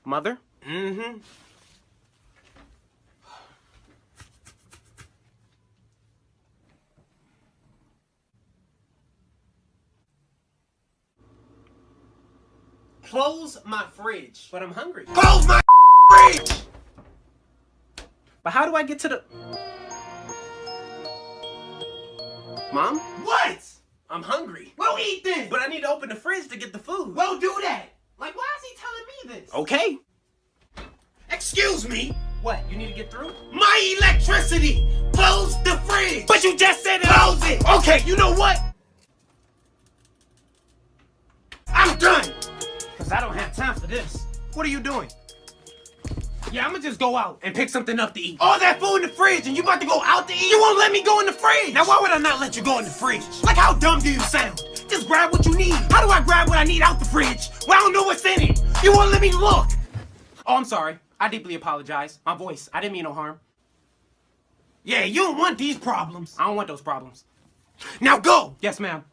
Mother? Mm-hmm. Close my fridge. But I'm hungry. Close my fridge! But how do I get to the... Mom? What? I'm hungry. Well, eat then! But I need to open the fridge to get the food. Well, do that! Like, why is he telling me this? Okay. Excuse me. What, you need to get through? My electricity! Close the fridge! But you just said it! Close it! Okay, you know what? I'm done! Because I don't have time for this. What are you doing? Yeah, I'm gonna just go out and pick something up to eat. All that food in the fridge and you about to go out to eat? You won't let me go in the fridge! Now, why would I not let you go in the fridge? Like, how dumb do you sound? Just grab what you need. How do I grab what I need out the fridge? Well, I don't know what's in it. You won't let me look. Oh, I'm sorry. I deeply apologize. My voice. I didn't mean no harm. Yeah, you don't want these problems. I don't want those problems. Now go! Yes, ma'am.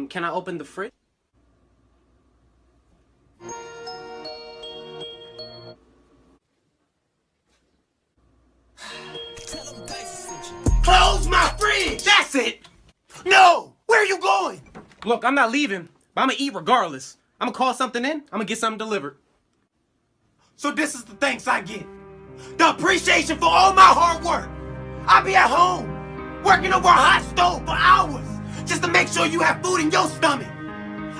Can I open the fridge? Close my fridge! That's it! No! Where are you going? Look, I'm not leaving, but I'm gonna eat regardless. I'm gonna call something in. I'm gonna get something delivered. So this is the thanks I get. The appreciation for all my hard work. I be at home, working over a hot stove for hours, just to make sure you have food in your stomach.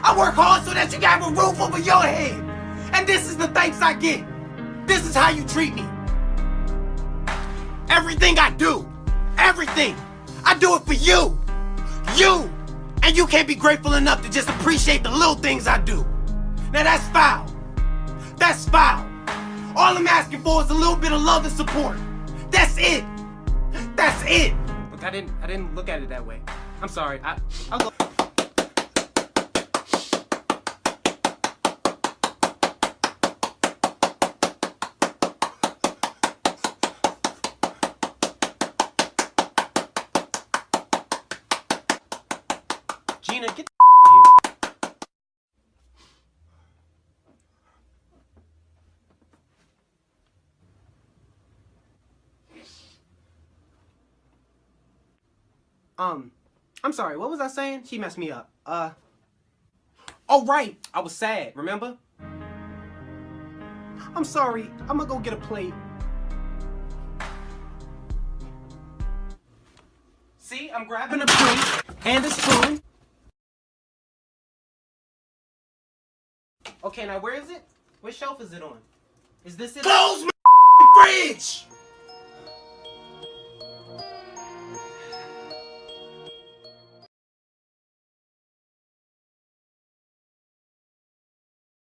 I work hard so that you can have a roof over your head. And this is the thanks I get. This is how you treat me. Everything I do, everything, I do it for you. You. And you can't be grateful enough to just appreciate the little things I do. Now that's foul. That's foul. All I'm asking for is a little bit of love and support. That's it. That's it. Look, I didn't look at it that way. I'm sorry. I'll go. Gina, get the here. I'm sorry, what was I saying? She messed me up. Oh right, I was sad, remember? I'm sorry, I'm gonna go get a plate. See, I'm grabbing a plate and a spoon. Okay, now where is it? What shelf is it on? Is this it? Close my fridge!